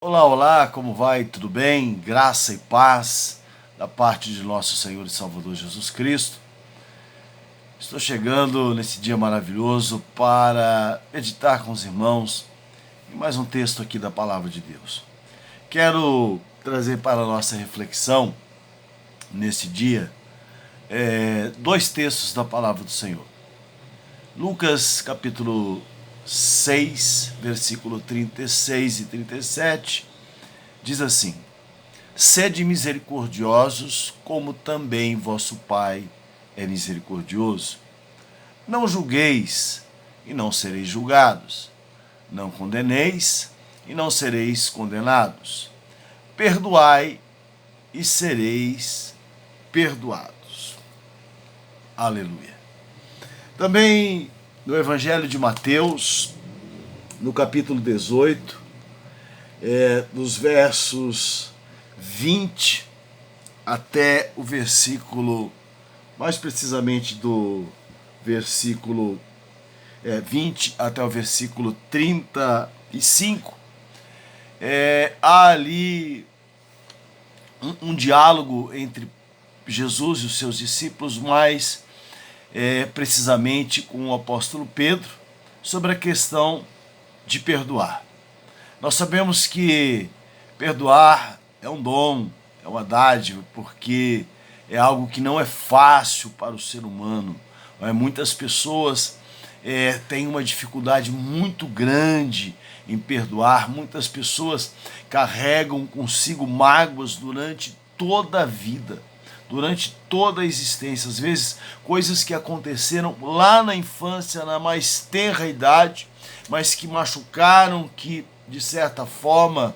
Olá, olá, como vai? Tudo bem? Graça e paz da parte de nosso Senhor e Salvador Jesus Cristo. Estou chegando nesse dia maravilhoso para meditar com os irmãos em mais um texto aqui da Palavra de Deus. Quero trazer para a nossa reflexão nesse dia dois textos da Palavra do Senhor. Lucas capítulo 6, versículo 36 e 37, diz assim: Sede misericordiosos, como também vosso Pai é misericordioso. Não julgueis, e não sereis julgados. Não condeneis, e não sereis condenados. Perdoai, e sereis perdoados. Aleluia. Também no Evangelho de Mateus, no capítulo 18, dos versos 20 até o versículo, mais precisamente do versículo 20 até o versículo 35, há ali um diálogo entre Jesus e os seus discípulos, mais precisamente com o apóstolo Pedro, sobre a questão de perdoar. Nós sabemos que perdoar é um dom, é uma dádiva, porque é algo que não é fácil para o ser humano. Muitas pessoas têm uma dificuldade muito grande em perdoar, muitas pessoas carregam consigo mágoas durante toda a vida, durante toda a existência, às vezes coisas que aconteceram lá na infância, na mais tenra idade, mas que machucaram, que de certa forma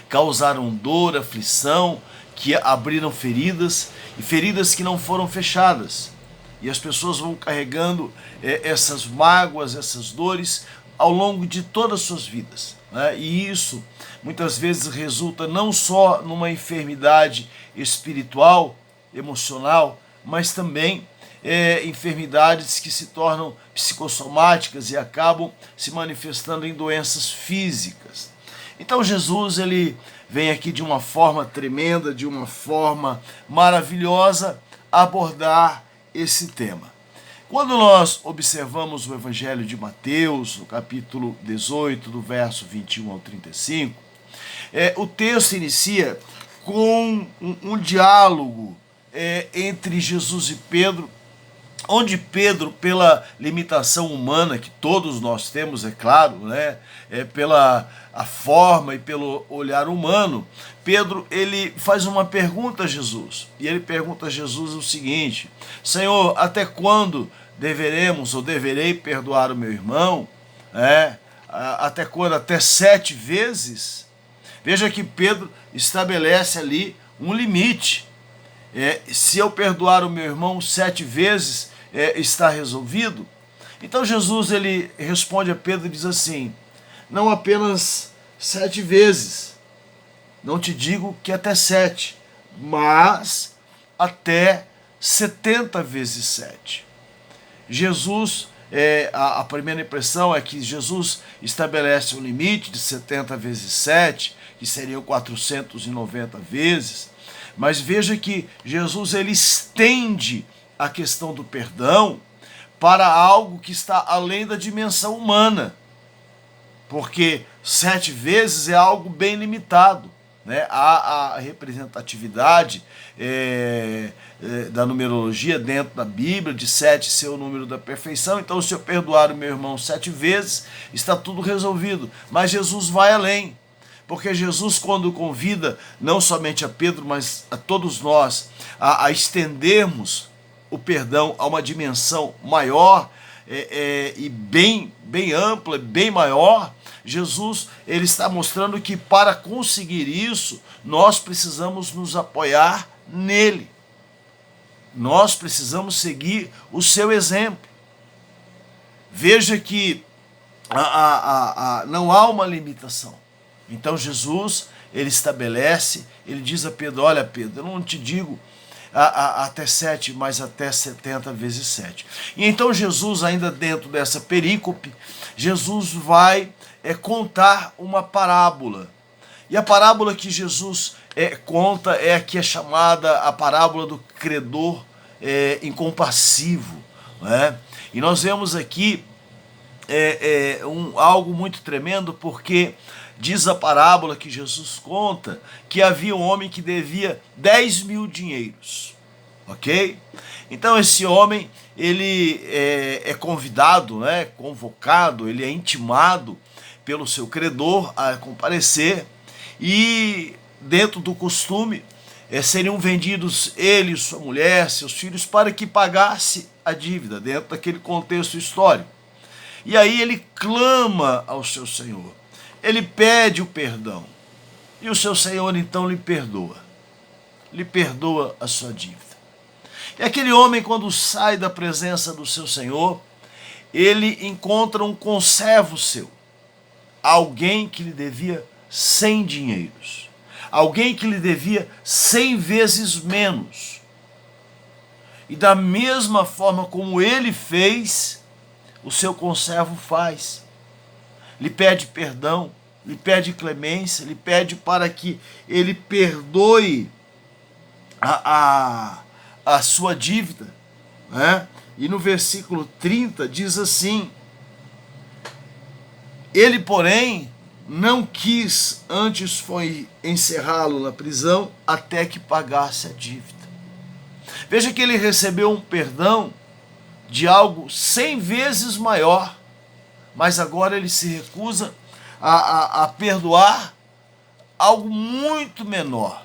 causaram dor, aflição, que abriram feridas, e feridas que não foram fechadas. E as pessoas vão carregando essas mágoas, essas dores ao longo de todas as suas vidas, né? E isso muitas vezes resulta não só numa enfermidade espiritual, emocional, mas também enfermidades que se tornam psicossomáticas e acabam se manifestando em doenças físicas. Então Jesus ele vem aqui de uma forma tremenda, de uma forma maravilhosa, abordar esse tema. Quando nós observamos o Evangelho de Mateus, no capítulo 18, do verso 21 ao 35, o texto inicia com um diálogo entre Jesus e Pedro, onde Pedro, pela limitação humana que todos nós temos, é claro, né, pela a forma e pelo olhar humano, Pedro ele faz uma pergunta a Jesus. E ele pergunta a Jesus o seguinte: Senhor, até quando deveremos ou deverei perdoar o meu irmão? Até quando? Até 7 vezes? Veja que Pedro estabelece ali um limite. Se eu perdoar o meu irmão 7 vezes, está resolvido? Então Jesus ele responde a Pedro e diz assim: não apenas 7 vezes, não te digo que até 7, mas até 70 vezes 7. Jesus, a primeira impressão é que Jesus estabelece um limite de 70 vezes 7, que seriam 490 vezes, mas veja que Jesus ele estende a questão do perdão para algo que está além da dimensão humana, porque 7 vezes é algo bem limitado, né? Há a representatividade da numerologia dentro da Bíblia, de 7 ser o número da perfeição. Então, se eu perdoar o meu irmão 7 vezes, está tudo resolvido. Mas Jesus vai além, porque Jesus, quando convida não somente a Pedro, mas a todos nós a estendermos o perdão a uma dimensão maior e bem ampla, bem maior, Jesus ele está mostrando que para conseguir isso, nós precisamos nos apoiar nele. Nós precisamos seguir o seu exemplo. Veja que não há uma limitação. Então Jesus ele estabelece, ele diz a Pedro: olha Pedro, eu não te digo até 7, mas até 70 vezes 7. E então Jesus, ainda dentro dessa perícope, Jesus vai contar uma parábola. E a parábola que Jesus conta é a que é chamada a parábola do credor incompassivo, né? E nós vemos aqui algo muito tremendo, porque diz a parábola que Jesus conta que havia um homem que devia 10 mil dinheiros, ok? Então esse homem, ele é convidado, né, convocado, ele é intimado pelo seu credor a comparecer, e dentro do costume seriam vendidos ele, sua mulher, seus filhos, para que pagasse a dívida, dentro daquele contexto histórico. E aí ele clama ao seu Senhor, ele pede o perdão, e o seu Senhor então lhe perdoa a sua dívida. E aquele homem, quando sai da presença do seu Senhor, ele encontra um conservo seu, alguém que lhe devia 100 dinheiros, alguém que lhe devia 100 vezes menos. E da mesma forma como ele fez, o seu conservo faz. Lhe pede perdão, lhe pede clemência, lhe pede para que ele perdoe a sua dívida, né? E no versículo 30 diz assim: ele, porém, não quis, antes foi encerrá-lo na prisão até que pagasse a dívida. Veja que ele recebeu um perdão de algo 100 vezes maior, mas agora ele se recusa a perdoar algo muito menor.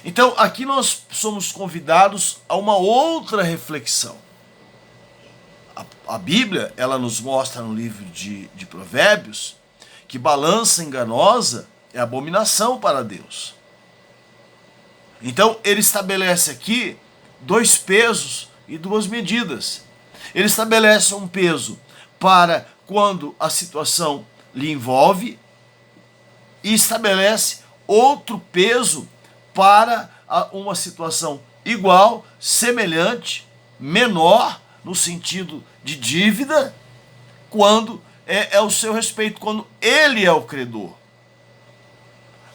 Então aqui nós somos convidados a uma outra reflexão. A Bíblia, ela nos mostra no livro de Provérbios que balança enganosa é abominação para Deus. Então ele estabelece aqui 2 pesos e 2 medidas. Ele estabelece um peso para quando a situação lhe envolve e estabelece outro peso para uma situação igual, semelhante, menor, no sentido de dívida, quando é o seu respeito, quando ele é o credor.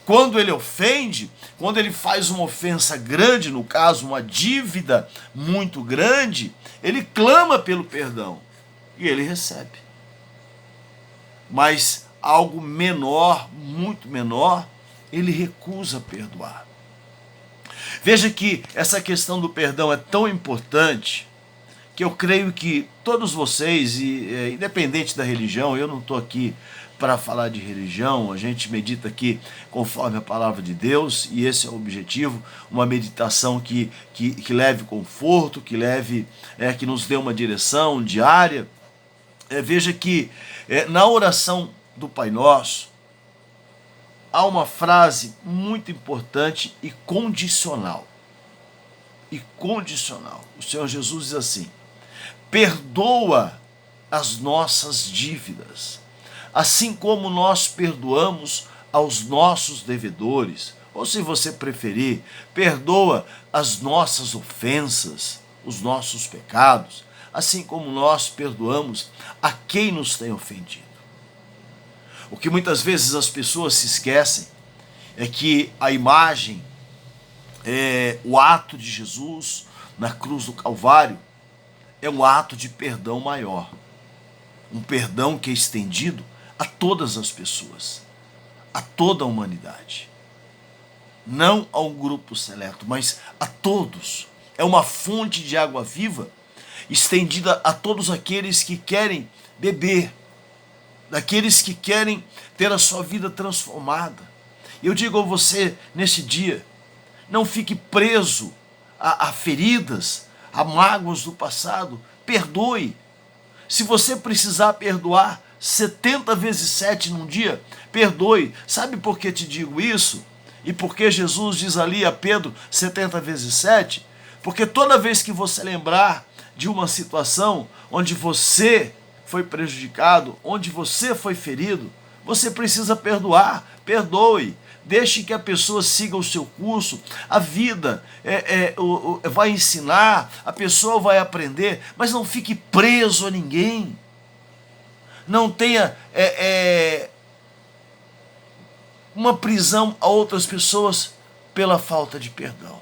Quando ele ofende, quando ele faz uma ofensa grande, no caso, uma dívida muito grande, ele clama pelo perdão e ele recebe. Mas algo menor, muito menor, ele recusa perdoar. Veja que essa questão do perdão é tão importante que eu creio que todos vocês, independente da religião, eu não estou aqui para falar de religião, a gente medita aqui conforme a palavra de Deus, e esse é o objetivo, uma meditação que leve conforto, que nos dê uma direção diária. Veja que na oração do Pai Nosso, há uma frase muito importante e condicional. O Senhor Jesus diz assim: perdoa as nossas dívidas, assim como nós perdoamos aos nossos devedores. Ou, se você preferir, perdoa as nossas ofensas, os nossos pecados, assim como nós perdoamos a quem nos tem ofendido. O que muitas vezes as pessoas se esquecem é que a imagem, o ato de Jesus na cruz do Calvário, é um ato de perdão maior. Um perdão que é estendido a todas as pessoas, a toda a humanidade. Não a um grupo seleto, mas a todos. É uma fonte de água viva estendida a todos aqueles que querem beber, daqueles que querem ter a sua vida transformada. Eu digo a você nesse dia, não fique preso a feridas, a mágoas do passado. Perdoe. Se você precisar perdoar 70 vezes 7 num dia, perdoe. Sabe por que te digo isso? E por que Jesus diz ali a Pedro 70 vezes 7? Porque toda vez que você lembrar de uma situação onde você foi prejudicado, onde você foi ferido, você precisa perdoar. Perdoe. Deixe que a pessoa siga o seu curso. A vida vai ensinar, a pessoa vai aprender, mas não fique preso a ninguém. Não tenha uma prisão a outras pessoas pela falta de perdão.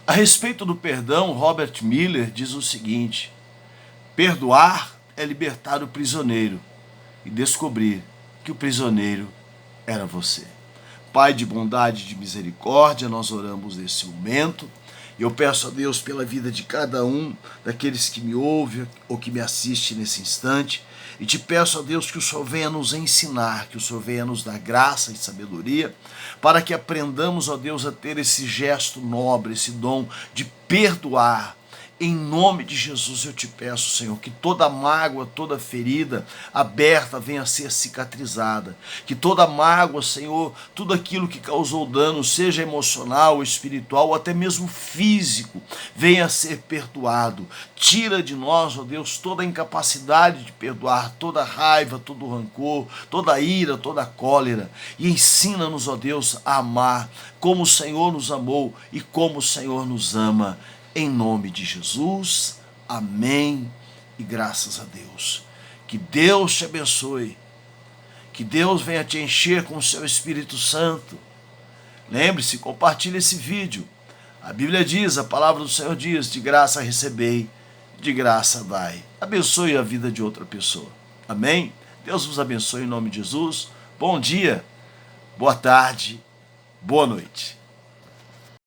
A respeito do perdão, Robert Miller diz o seguinte: perdoar é libertar o prisioneiro e descobrir que o prisioneiro era você. Pai de bondade e de misericórdia, nós oramos nesse momento. Eu peço a Deus pela vida de cada um daqueles que me ouvem ou que me assistem nesse instante. E te peço a Deus que o Senhor venha nos ensinar, que o Senhor venha nos dar graça e sabedoria, para que aprendamos, ó Deus, a ter esse gesto nobre, esse dom de perdoar. Em nome de Jesus eu te peço, Senhor, que toda mágoa, toda ferida aberta venha a ser cicatrizada. Que toda mágoa, Senhor, tudo aquilo que causou dano, seja emocional, espiritual ou até mesmo físico, venha a ser perdoado. Tira de nós, ó Deus, toda a incapacidade de perdoar, toda raiva, todo rancor, toda ira, toda cólera. E ensina-nos, ó Deus, a amar como o Senhor nos amou e como o Senhor nos ama. Em nome de Jesus, amém e graças a Deus. Que Deus te abençoe, que Deus venha te encher com o seu Espírito Santo. Lembre-se, compartilhe esse vídeo. A Bíblia diz, a palavra do Senhor diz, de graça recebei, de graça dai. Abençoe a vida de outra pessoa. Amém? Deus vos abençoe em nome de Jesus. Bom dia, boa tarde, boa noite.